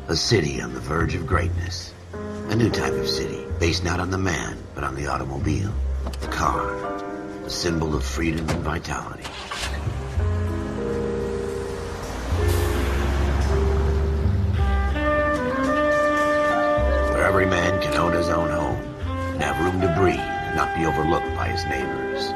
A city on the verge of greatness. A new type of city, based not on the man, but on the automobile. The car. The symbol of freedom and vitality. Where every man can own his own home, and have room to breathe, and not be overlooked by his neighbors.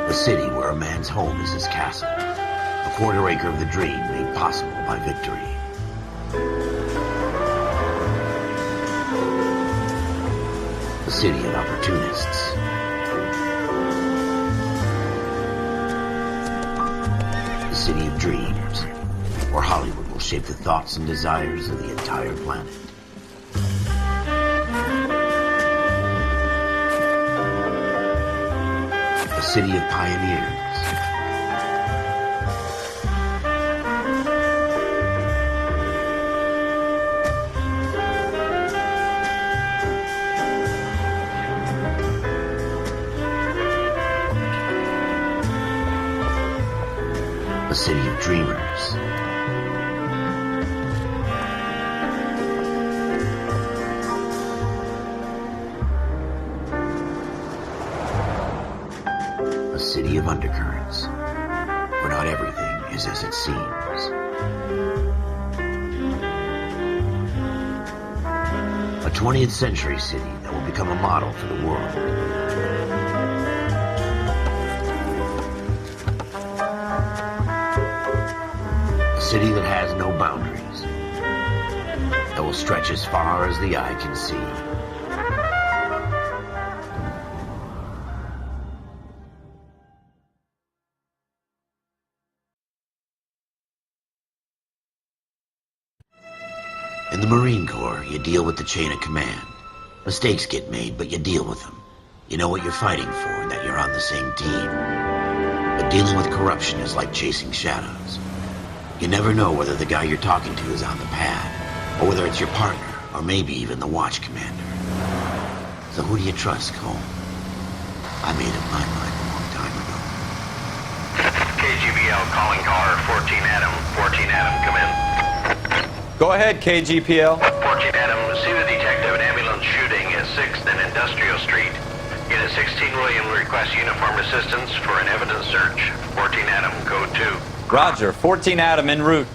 A city where a man's home is his castle. A quarter acre of the dream made possible by victory. A city of opportunists. A city of dreams, where Hollywood will shape the thoughts and desires of the entire planet. A city of pioneers. A city of dreamers. A city of undercurrents, where not everything is as it seems. A 20th century city that will become a model for the world. A city that has no boundaries, that will stretch as far as the eye can see. In the Marine Corps, you deal with the chain of command. Mistakes get made, but you deal with them. You know what you're fighting for and that you're on the same team. But dealing with corruption is like chasing shadows. You never know whether the guy you're talking to is on the pad, or whether it's your partner, or maybe even the watch commander. So who do you trust, Cole? I made up my mind a long time ago. KGBL calling car 14 Adam. 14 Adam, come in. Go ahead, KGPL. 14 Adam, see the detective, an ambulance shooting at 6th and Industrial Street. Unit 16 William requests uniformed assistance for an evidence search. 14 Adam, code 2. Roger, 14 Adam en route.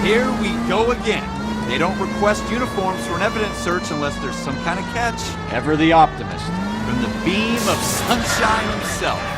Here we go again. They don't request uniforms for an evidence search unless there's some kind of catch. Ever the optimist. From the beam of sunshine himself.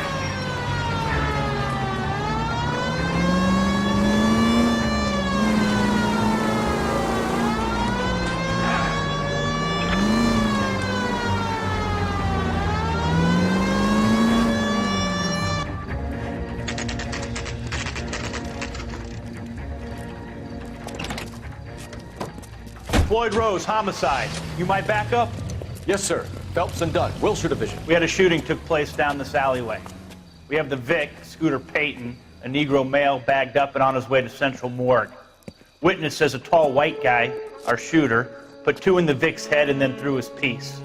Floyd Rose, homicide. You might back up? Yes, sir. Phelps and Dunn, Wilshire Division. We had a shooting took place down this alleyway. We have the Vic, Scooter Payton, a Negro male bagged up and on his way to Central Morgue. Witness says a tall white guy, our shooter, put 2 in the Vic's head and then threw his piece.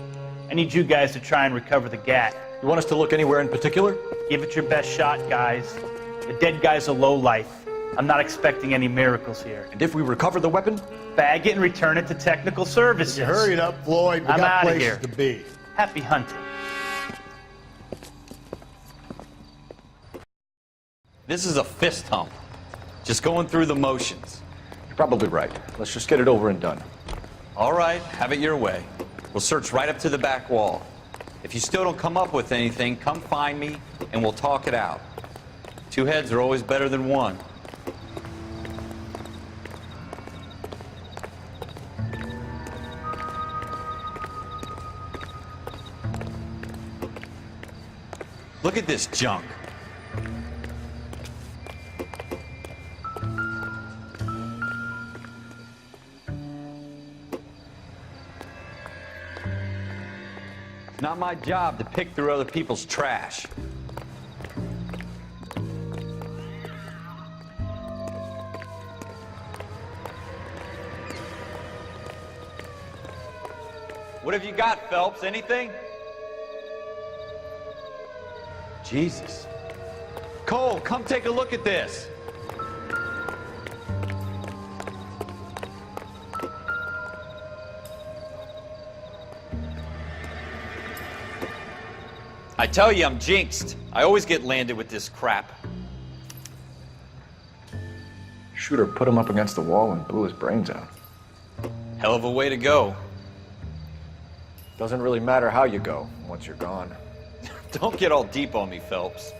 I need you guys to try and recover the gat. You want us to look anywhere in particular? Give it your best shot, guys. The dead guy's a lowlife. I'm not expecting any miracles here. And if we recover the weapon? Bag it and return it to technical services. You hurry it up, Floyd. We I'm got outta places here. to be. Happy hunting. This is a fist hump. Just going through the motions. You're probably right. Let's just get it over and done. All right, have it your way. We'll search right up to the back wall. If you still don't come up with anything, come find me and we'll talk it out. 2 heads are always better than 1. Look at this junk. It's not my job to pick through other people's trash. What have you got, Phelps? Anything? Jesus. Cole, come take a look at this. I tell you, I'm jinxed. I always get landed with this crap. Shooter put him up against the wall and blew his brains out. Hell of a way to go. Doesn't really matter how you go once you're gone. Don't get all deep on me, Phelps.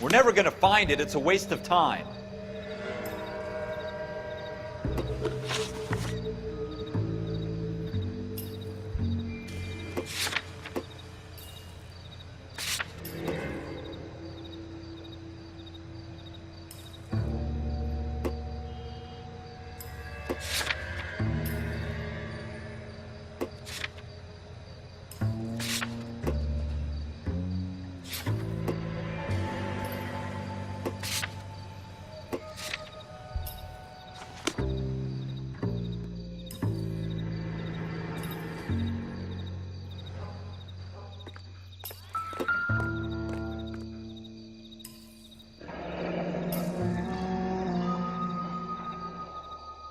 We're never gonna find it. It's a waste of time.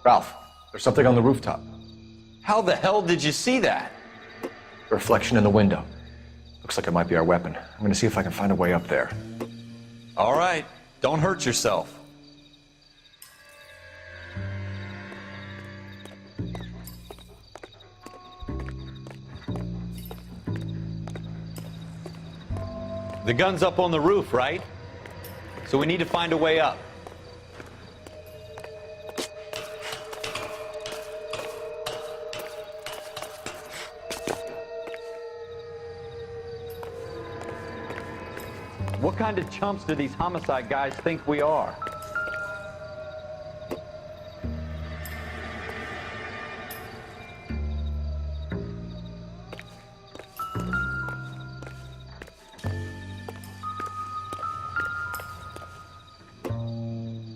Ralph, there's something on the rooftop. How the hell did you see that? A reflection in the window. Looks like it might be our weapon. I'm gonna see if I can find a way up there. All right, don't hurt yourself. The gun's up on the roof, right? So we need to find a way up. What kind of chumps do these homicide guys think we are?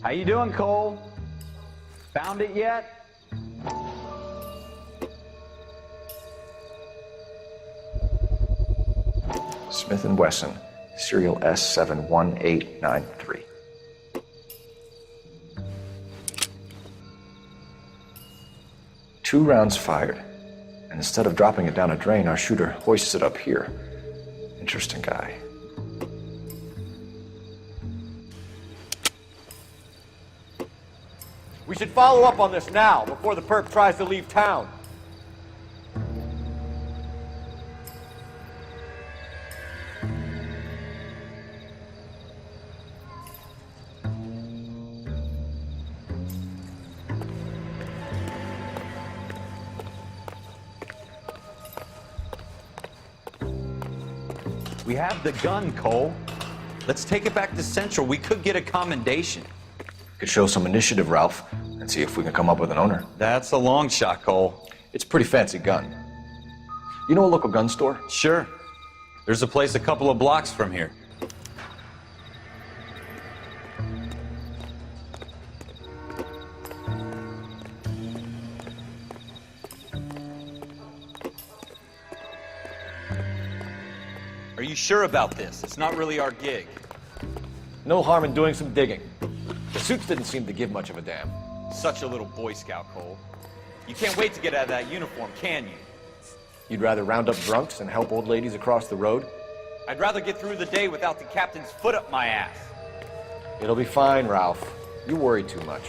How you doing, Cole? Found it yet? Smith & Wesson, serial S71893. Two rounds fired, and instead of dropping it down a drain, our shooter hoists it up here. Interesting guy. We should follow up on this now, before the perp tries to leave town. We have the gun, Cole. Let's take it back to Central. We could get a commendation. Could show some initiative, Ralph, and see if we can come up with an owner. That's a long shot, Cole. It's a pretty fancy gun. You know a local gun store? Sure. There's a place a couple of blocks from here. Are you sure about this? It's not really our gig. No harm in doing some digging. The suits didn't seem to give much of a damn. Such a little Boy Scout, Cole. You can't wait to get out of that uniform, can you? You'd rather round up drunks and help old ladies across the road? I'd rather get through the day without the captain's foot up my ass. It'll be fine, Ralph. You worry too much.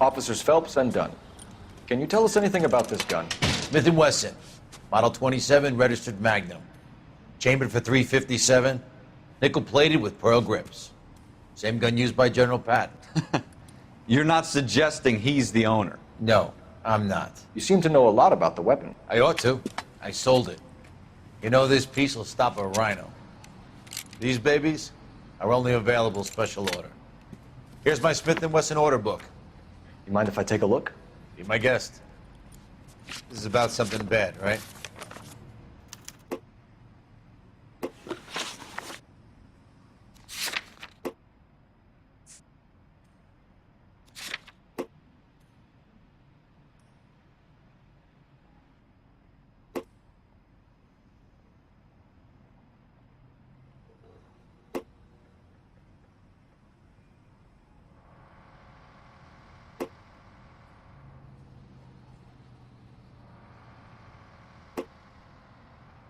Officers Phelps and Dunn. Can you tell us anything about this gun? Smith & Wesson, Model 27, registered Magnum. Chambered for .357, nickel-plated with pearl grips. Same gun used by General Patton. You're not suggesting he's the owner? No, I'm not. You seem to know a lot about the weapon. I ought to. I sold it. You know, this piece will stop a rhino. These babies are only available special order. Here's my Smith & Wesson order book. You mind if I take a look? Be my guest. This is about something bad, right?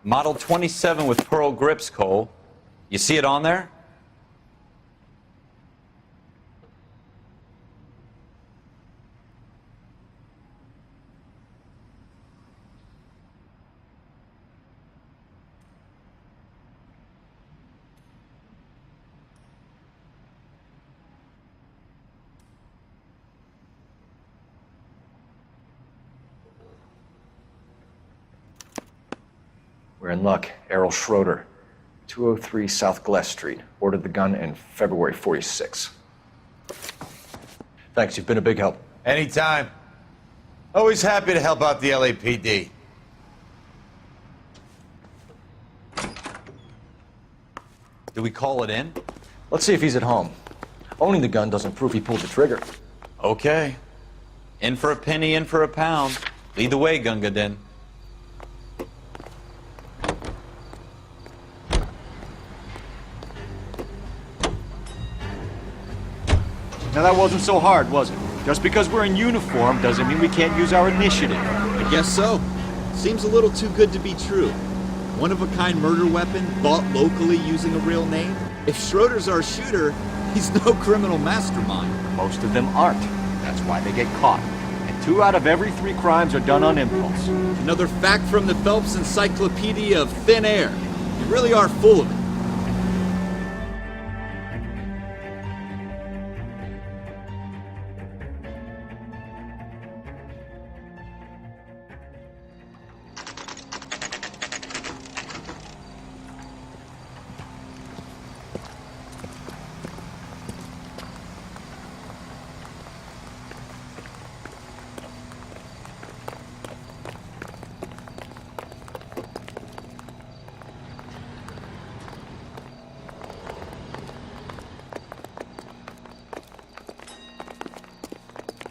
Model 27 with pearl grips, Cole. You see it on there? We're in luck. Errol Schroeder, 203 South Glass Street. Ordered the gun in February '46. Thanks, you've been a big help. Anytime. Always happy to help out the LAPD. Do we call it in? Let's see if he's at home. Owning the gun doesn't prove he pulled the trigger. Okay. In for a penny, in for a pound. Lead the way, Gunga Din. Now that wasn't so hard, was it? Just because we're in uniform doesn't mean we can't use our initiative. I guess so. Seems a little too good to be true. One-of-a-kind murder weapon bought locally using a real name? If Schroeder's our shooter, he's no criminal mastermind. Most of them aren't. That's why they get caught. And 2 out of every 3 crimes are done on impulse. Another fact from the Phelps Encyclopedia of Thin Air. You really are full of it.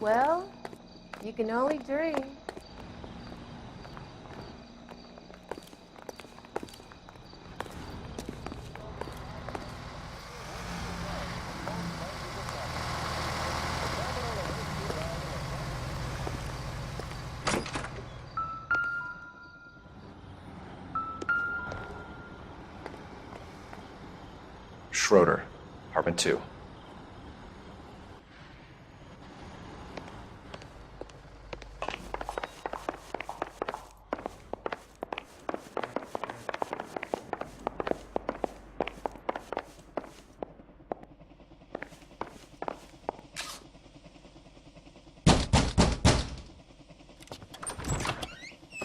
Well, you can only dream. Schroeder, apartment 2.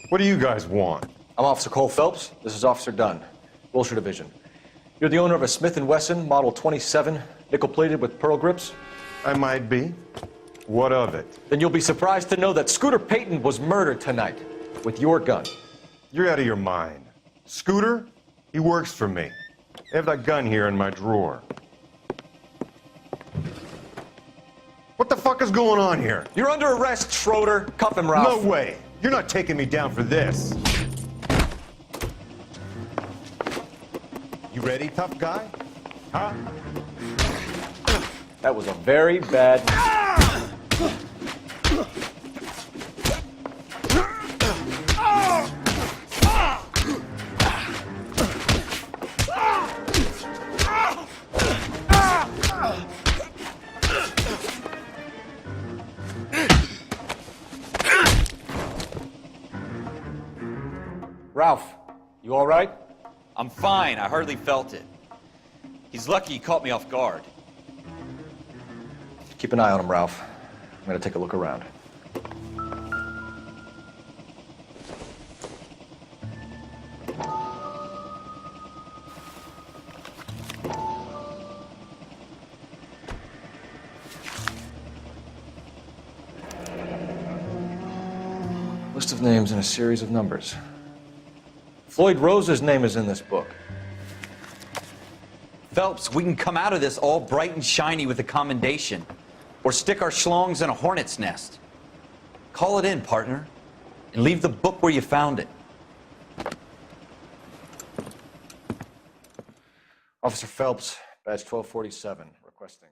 What do you guys want? I'm Officer Cole Phelps. This is Officer Dunn, Wilshire Division. You're the owner of a Smith & Wesson Model 27, nickel-plated with pearl grips? I might be. What of it? Then you'll be surprised to know that Scooter Payton was murdered tonight with your gun. You're out of your mind. Scooter? He works for me. I have that gun here in my drawer. What the fuck is going on here? You're under arrest, Schroeder. Cuff him, Ralph. No way. You're not taking me down for this. You ready, tough guy? Huh? That was a very bad... Ralph, you all right? I'm fine. I hardly felt it. He's lucky he caught me off guard. Keep an eye on him, Ralph. I'm gonna take a look around. List of names and a series of numbers. Floyd Rose's name is in this book. Phelps, we can come out of this all bright and shiny with a commendation. Or stick our schlongs in a hornet's nest. Call it in, partner. And leave the book where you found it. Officer Phelps, badge 1247, requesting.